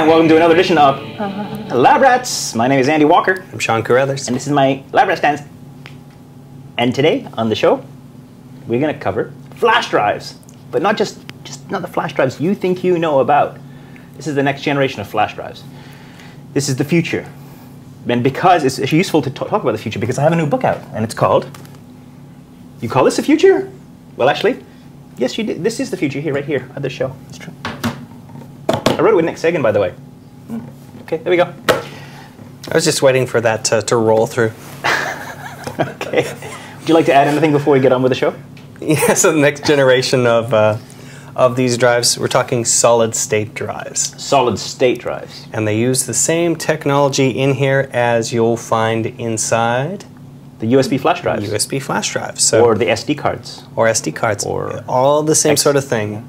welcome to another edition of Lab Rats. My name is Andy Walker. I'm Sean Carruthers. And this is my Lab Rat Stands. And today on the show, we're going to cover flash drives. But not just not the flash drives you think you know about. This is the next generation of flash drives. This is the future. And because it's useful to talk about the future, because I have a new book out, and it's called, you call this the future? Well, actually, yes, you did. This is the future here, right here, at this show. It's true. I wrote it with Nick Sagan, by the way. Okay, there we go. I was just waiting for that to roll through. Okay. Would you like to add anything before we get on with the show? Yeah, so the next generation of these drives, we're talking solid-state drives. Solid-state drives. And they use the same technology in here as you'll find inside the USB flash drives. USB flash drives. So, or the SD cards. Or SD cards. Or all the same sort of thing.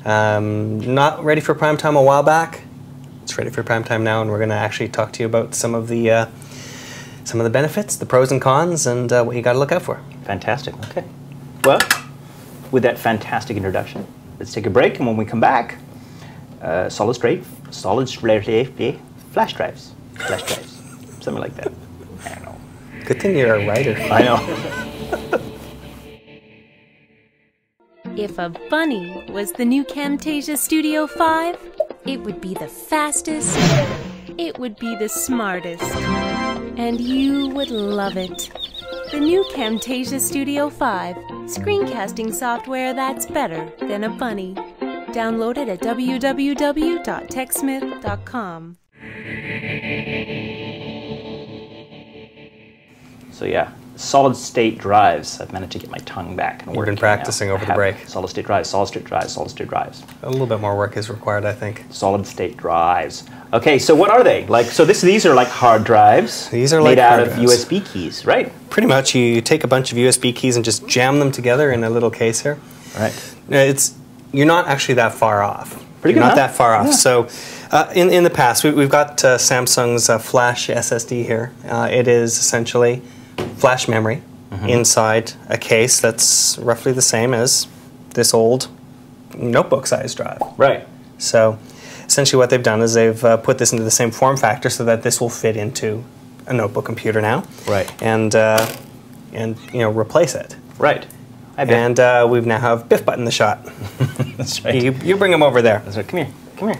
Not ready for prime time a while back. It's ready for prime time now, and we're going to actually talk to you about some of the benefits, the pros and cons, and what you got to look out for. Fantastic. Okay. Well, with that fantastic introduction, let's take a break, and when we come back, solid state flash drives, something like that. I don't know. Good thing you're a writer. I know. If a bunny was the new Camtasia Studio 5, it would be the fastest, it would be the smartest, and you would love it. The new Camtasia Studio 5, screencasting software that's better than a bunny. Download it at www.techsmith.com. So yeah, solid-state drives. I've managed to get my tongue back. And You've been practicing over the break. Solid-state drives, solid-state drives, solid-state drives. A little bit more work is required, I think. Solid-state drives. Okay, so what are they? Like, so these are like hard drives. These are made like out hard of drives. USB keys, right? Pretty much, you take a bunch of USB keys and just jam them together in a little case here. Right. You're not actually that far off. Pretty good, You're not huh? that far off. Yeah. So, in the past, we've got Samsung's Flash SSD here. It is essentially flash memory inside a case that's roughly the same as this old notebook-sized drive. Right. So, essentially, what they've done is they've put this into the same form factor so that this will fit into a notebook computer now. Right. And replace it. Right. And we now have Biff Button the shot. That's right. You bring him over there. That's right. Come here. Come here.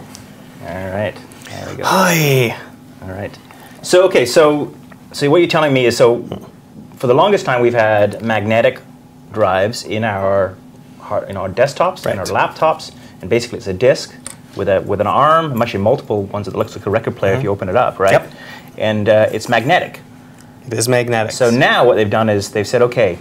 All right. There we go. Hi. All right. So okay. So what you're telling me is for the longest time we've had magnetic drives in our desktops, in our laptops, and basically it's a disk with an arm, actually multiple ones that looks like a record player if you open it up, right? Yep. And it's magnetic. It is magnetic. So now what they've done is they've said, okay,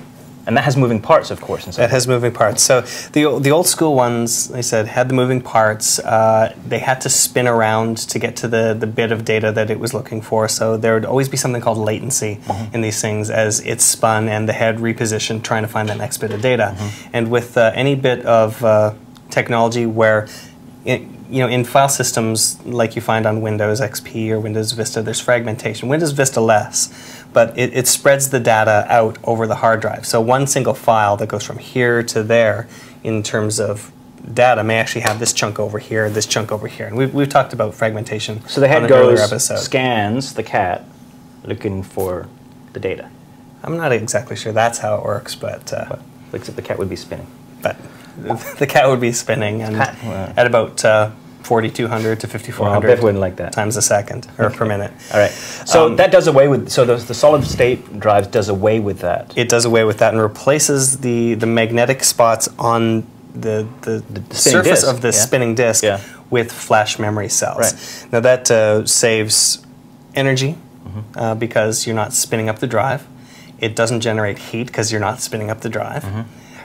and that has moving parts, of course. And so It has moving parts. So the old school ones, they said, had the moving parts. They had to spin around to get to the bit of data that it was looking for. So there would always be something called latency in these things as it spun and the head repositioned trying to find that next bit of data. And with any bit of technology where in file systems like you find on Windows XP or Windows Vista, there's fragmentation. Windows Vista less, but it spreads the data out over the hard drive. So one single file that goes from here to there in terms of data may actually have this chunk over here, this chunk over here. And we've talked about fragmentation So the head on an earlier goes, episode. scans the cat, looking for the data. I'm not exactly sure that's how it works, but Except the cat would be spinning. the cat would be spinning and at about 4,200 to 5,400 Biff wouldn't like that. times a second or per minute. All right. So that does away with. So the solid-state drives does away with that. It does away with that and replaces the magnetic spots on the surface disk, of the spinning disk with flash memory cells. Right. Now that saves energy because you're not spinning up the drive. It doesn't generate heat because you're not spinning up the drive.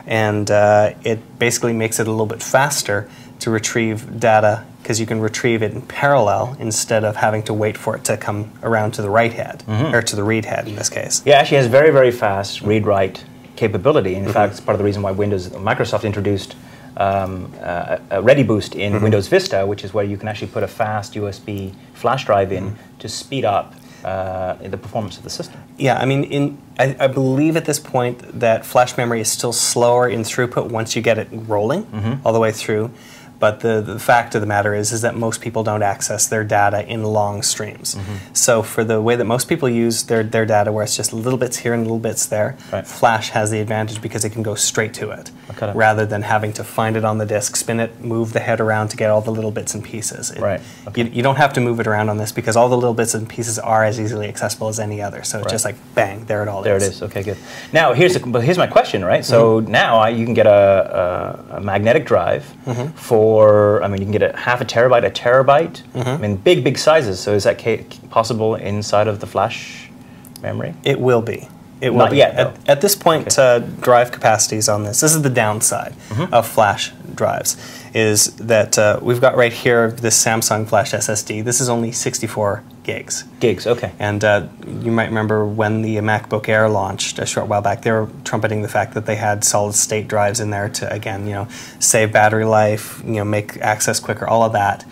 And it basically makes it a little bit faster to retrieve data because you can retrieve it in parallel instead of having to wait for it to come around to the write head, or to the read head in this case. Yeah, it actually has very, very fast read-write capability. In fact, it's part of the reason why Microsoft introduced a ReadyBoost in Windows Vista, which is where you can actually put a fast USB flash drive in to speed up the performance of the system. Yeah, I mean, I believe at this point that flash memory is still slower in throughput once you get it rolling all the way through. But the fact of the matter is that most people don't access their data in long streams. So for the way that most people use their data, where it's just little bits here and little bits there, Flash has the advantage because it can go straight to it, rather than having to find it on the disk, spin it, move the head around to get all the little bits and pieces. You don't have to move it around on this because all the little bits and pieces are as easily accessible as any other. So it's just like, bang, there it all is. There it is. Okay, good. Now, here's my question, right? So now you can get a magnetic drive for, I mean, you can get a half a terabyte, a terabyte. I mean, big sizes. So is that possible inside of the flash memory? It will be. It will Not be. yet, at this point, drive capacities on this is the downside of flash drives, is that we've got right here this Samsung Flash SSD. This is only 64 gigs. Okay. And you might remember when the MacBook Air launched a short while back, they were trumpeting the fact that they had solid-state drives in there to, again, save battery life, make access quicker, all of that,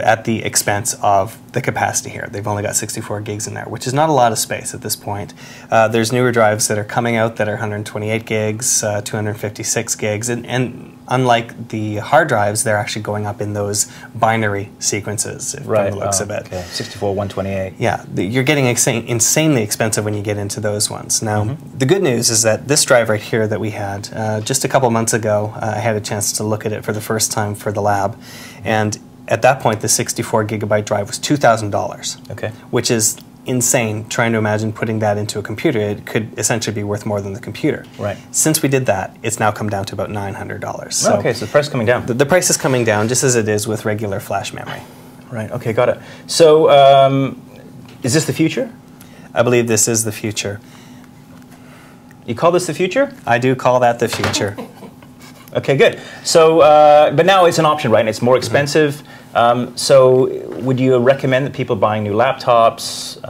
at the expense of the capacity here. They've only got 64 gigs in there, which is not a lot of space at this point. There's newer drives that are coming out that are 128 gigs, 256 gigs, and unlike the hard drives, they're actually going up in those binary sequences, from the looks of it. 64, 128. Yeah, you're getting insanely expensive when you get into those ones. Now, the good news is that this drive right here that we had, just a couple months ago, I had a chance to look at it for the first time for the lab, and at that point, the 64 gigabyte drive was $2,000, which is insane. Trying to imagine putting that into a computer, it could essentially be worth more than the computer. Since we did that, it's now come down to about $900. So okay, so the price is coming down. The price is coming down, just as it is with regular flash memory. Right. Okay, got it. So, is this the future? I believe this is the future. You call this the future? I do call that the future. Okay, good. So, but now it's an option, right? And it's more expensive. So, would you recommend that people buying new laptops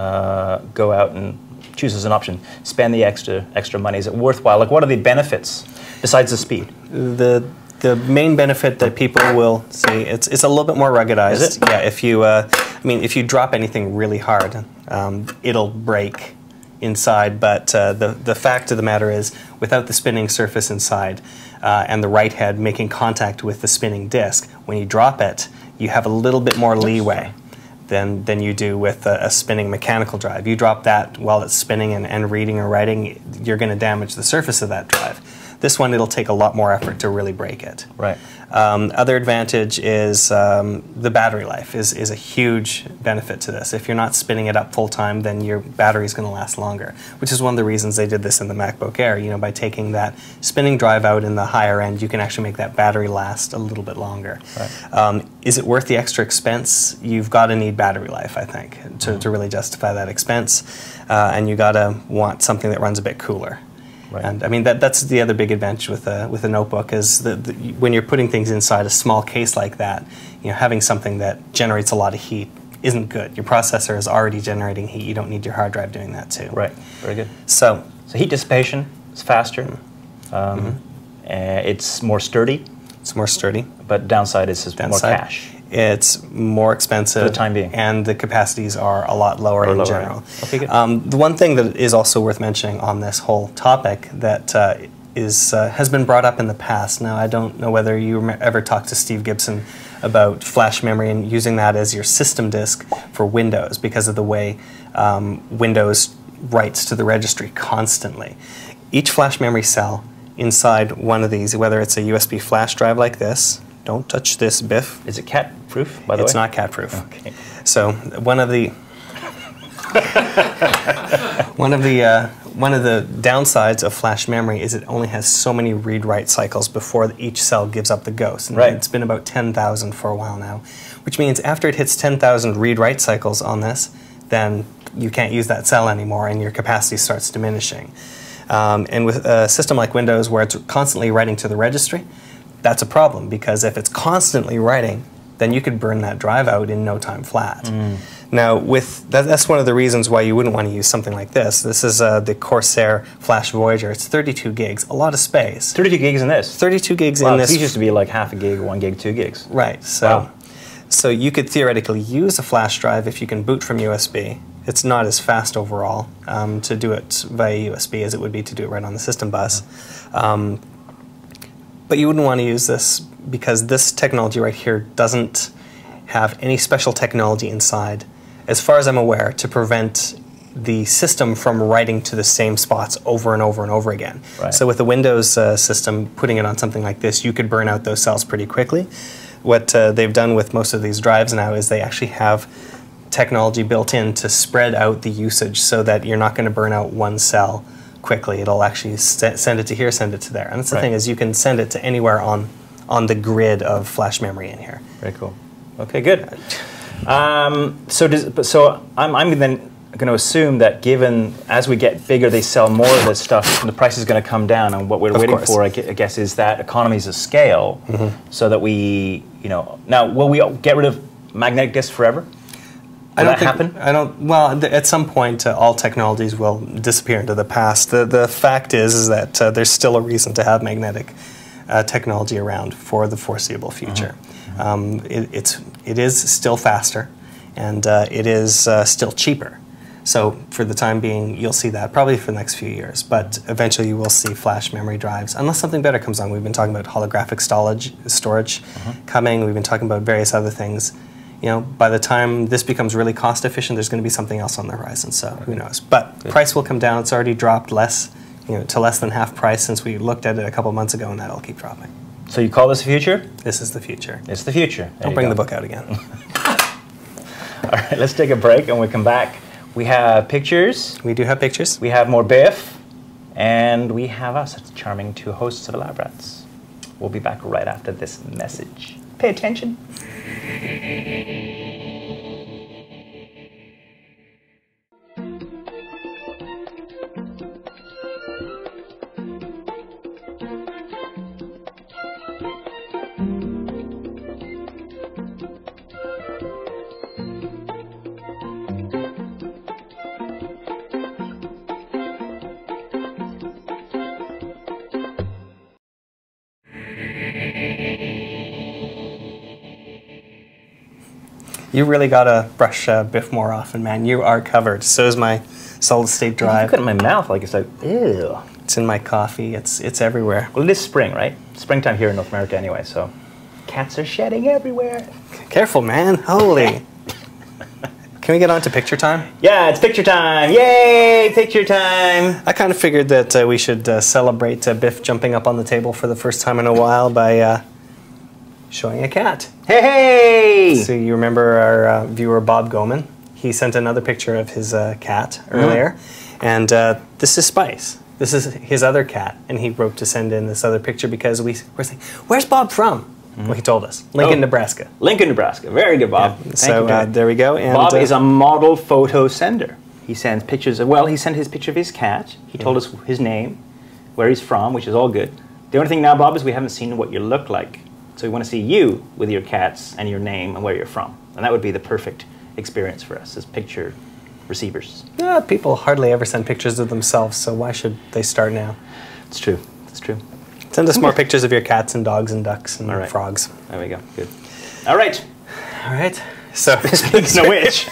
go out and choose as an option, spend the extra money? Is it worthwhile? Like, what are the benefits besides the speed? The main benefit that people will see, it's a little bit more ruggedized. Is it? Yeah. If you, if you drop anything really hard, it'll break inside. But the fact of the matter is, without the spinning surface inside and the write head making contact with the spinning disk, when you drop it, you have a little bit more leeway than you do with a spinning mechanical drive. You drop that while it's spinning and reading or writing, you're going to damage the surface of that drive. This one, it'll take a lot more effort to really break it. Right. Other advantage is the battery life is a huge benefit to this. If you're not spinning it up full time, then your battery is going to last longer, which is one of the reasons they did this in the MacBook Air. By taking that spinning drive out in the higher end, you can actually make that battery last a little bit longer. Right. Is it worth the extra expense? You've got to need battery life, I think, to really justify that expense, and you got to want something that runs a bit cooler. Right. And I mean that's the other big advantage with a notebook is when you're putting things inside a small case like that, having something that generates a lot of heat isn't good. Your processor is already generating heat. You don't need your hard drive doing that too. Right. Very good. So heat dissipation is faster. It's more sturdy. It's more sturdy. But downside is more cash. It's more expensive for the time being, and the capacities are a lot lower in general. Okay, good. The one thing that is also worth mentioning on this whole topic that has been brought up in the past. Now, I don't know whether you ever talked to Steve Gibson about flash memory and using that as your system disk for Windows because of the way Windows writes to the registry constantly. Each flash memory cell inside one of these, whether it's a USB flash drive like this. Don't touch this, Biff. Is it cat-proof, by the way? It's not cat-proof. Okay. So one of the downsides of flash memory is it only has so many read-write cycles before each cell gives up the ghost. And it's been about 10,000 for a while now, which means after it hits 10,000 read-write cycles on this, then you can't use that cell anymore and your capacity starts diminishing. And with a system like Windows where it's constantly writing to the registry, that's a problem because if it's constantly writing, then you could burn that drive out in no time flat. Now, that's one of the reasons why you wouldn't want to use something like this. This is the Corsair Flash Voyager. It's 32 gigs, a lot of space. 32 gigs in this? 32 gigs in this. These used to be like half a gig, 1 gig, 2 gigs. Right. So you could theoretically use a flash drive if you can boot from USB. It's not as fast overall to do it via USB as it would be to do it right on the system bus. But you wouldn't want to use this because this technology right here doesn't have any special technology inside, as far as I'm aware, to prevent the system from writing to the same spots over and over and over again. Right. So with the Windows system, putting it on something like this, you could burn out those cells pretty quickly. What they've done with most of these drives now is they actually have technology built in to spread out the usage so that you're not going to burn out one cell quickly. It'll actually send it to here, send it to there. And that's the thing, is you can send it to anywhere on the grid of flash memory in here. Very cool. Okay, good. So I'm then going to assume that given as we get bigger, they sell more of this stuff, and the price is going to come down. And what we're waiting for, I guess, is that economies of scale, so that we, now will we get rid of magnetic disks forever? Will that happen? Well, at some point, all technologies will disappear into the past. The fact is that there's still a reason to have magnetic technology around for the foreseeable future. It is still faster, and it is still cheaper. So for the time being, you'll see that probably for the next few years. But eventually you will see flash memory drives, unless something better comes on. We've been talking about holographic storage coming. We've been talking about various other things. By the time this becomes really cost efficient, there's going to be something else on the horizon, so who knows. But price will come down. It's already dropped to less than half price since we looked at it a couple months ago, and that'll keep dropping. So you call this the future? This is the future. It's the future. Don't bring the book out again. All right, let's take a break, and when we come back, we have pictures. We do have pictures. We have more Biff, and we have us, charming two hosts of Lab Rats. We'll be back right after this message. Pay attention. You really gotta brush Biff more often, man. You are covered. So is my solid-state drive. Look at my mouth, like it's like, ew. It's in my coffee. It's everywhere. Well, it is spring, right? Springtime here in North America anyway, so cats are shedding everywhere. Careful, man. Holy. Can we get on to picture time? Yeah, it's picture time. Yay, picture time. I kind of figured that we should celebrate Biff jumping up on the table for the first time in a while by showing a cat. Hey, hey! So you remember our viewer Bob Goman? He sent another picture of his cat earlier, and this is Spice. This is his other cat, and he wrote to send in this other picture because we were saying, "Where's Bob from?" Well, he told us, Lincoln, Nebraska. Lincoln, Nebraska. Very good, Bob. Yeah. So there we go. And Bob is a model photo sender. He sends pictures. Well, he sent his picture of his cat. He told us his name, where he's from, which is all good. The only thing now, Bob, is we haven't seen what you look like. So we want to see you with your cats and your name and where you're from. And that would be the perfect experience for us as picture receivers. Yeah, people hardly ever send pictures of themselves, so why should they start now? It's true. It's true. Send us more pictures of your cats and dogs and ducks and frogs. There we go. Good. All right. All right. So speaking of which,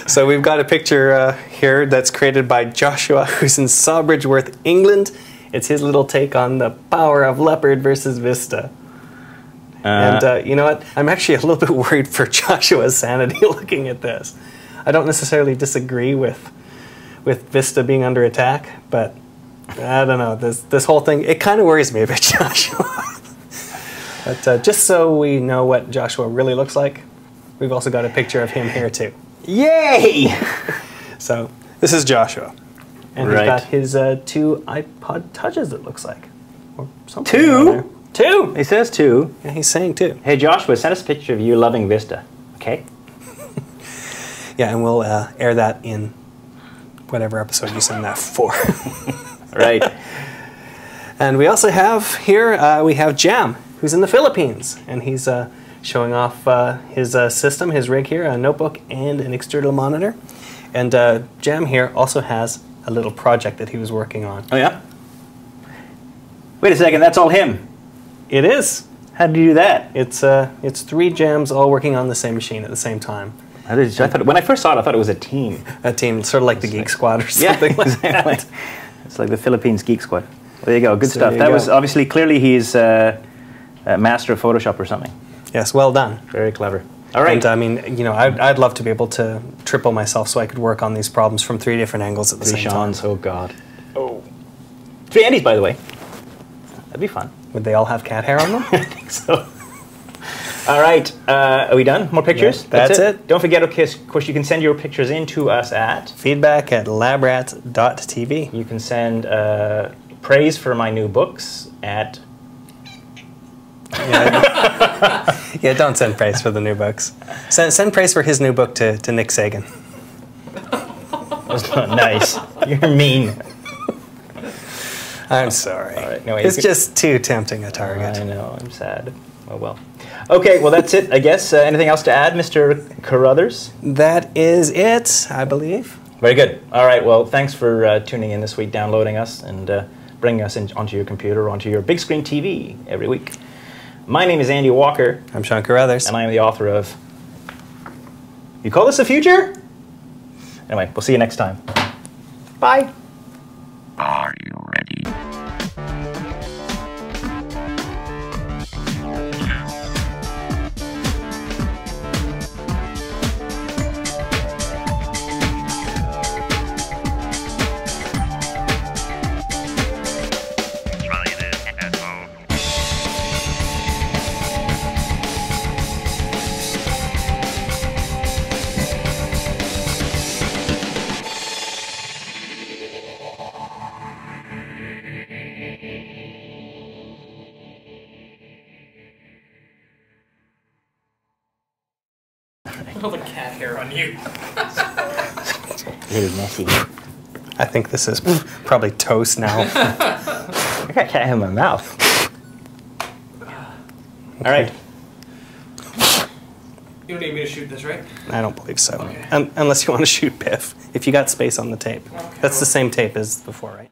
so we've got a picture here that's created by Joshua, who's in Sawbridgeworth, England. It's his little take on the power of Leopard versus Vista. And you know what? I'm actually a little bit worried for Joshua's sanity looking at this. I don't necessarily disagree with Vista being under attack, but I don't know. This whole thing, it kind of worries me about Joshua. But just so we know what Joshua really looks like, we've also got a picture of him here too. Yay! So this is Joshua. And he's got his 2 iPod Touches, it looks like. Or something. 2? 2! He says 2. Yeah, he's saying 2. Hey, Joshua, send us a picture of you loving Vista, okay? Yeah, and we'll air that in whatever episode you send that for. Right. And we also have here, we have Jam, who's in the Philippines. And he's showing off his system, his rig here, a notebook and an external monitor. And Jam here also has a little project that he was working on. Oh, yeah? Wait a second, that's all him. It is. How did you do that? It's 3 Jams all working on the same machine at the same time. When I first saw it, I thought it was a team. A team, sort of like the Geek Squad or something like that. It's like the Philippines Geek Squad. There you go, good stuff. That was obviously, clearly he's master of Photoshop or something. Yes, well done. Very clever. All right. And I mean, you know, I'd love to be able to triple myself so I could work on these problems from 3 different angles at the same time. 3 Seans, oh god. Oh. 3 Andys, by the way. That'd be fun. Would they all have cat hair on them? I think so. All right, are we done? More pictures? Yeah, that's it. Don't forget, of course, you can send your pictures in to us at feedback@labrat.tv. You can send praise for my new books at... Yeah, don't send praise for the new books. Send praise for his new book to Nick Sagan. That's not nice. You're mean. I'm sorry. All right, no, it's just too tempting a target. I know, I'm sad. Oh well. Okay, well that's it, I guess. Anything else to add, Mr. Carruthers? That is it, I believe. Very good. All right, well, thanks for tuning in this week, downloading us, and bringing us onto your computer or onto your big screen TV every week. My name is Andy Walker. I'm Sean Carruthers. And I am the author of... You call this the future? Anyway, we'll see you next time. Bye. Are you ready? All the cat hair on you. It is messy. I think this is probably toast now. I got cat hair in my mouth. All right. You don't need me to shoot this, right? I don't believe so. Okay. Unless you want to shoot Biff. If you got space on the tape. Okay. That's the same tape as before, right?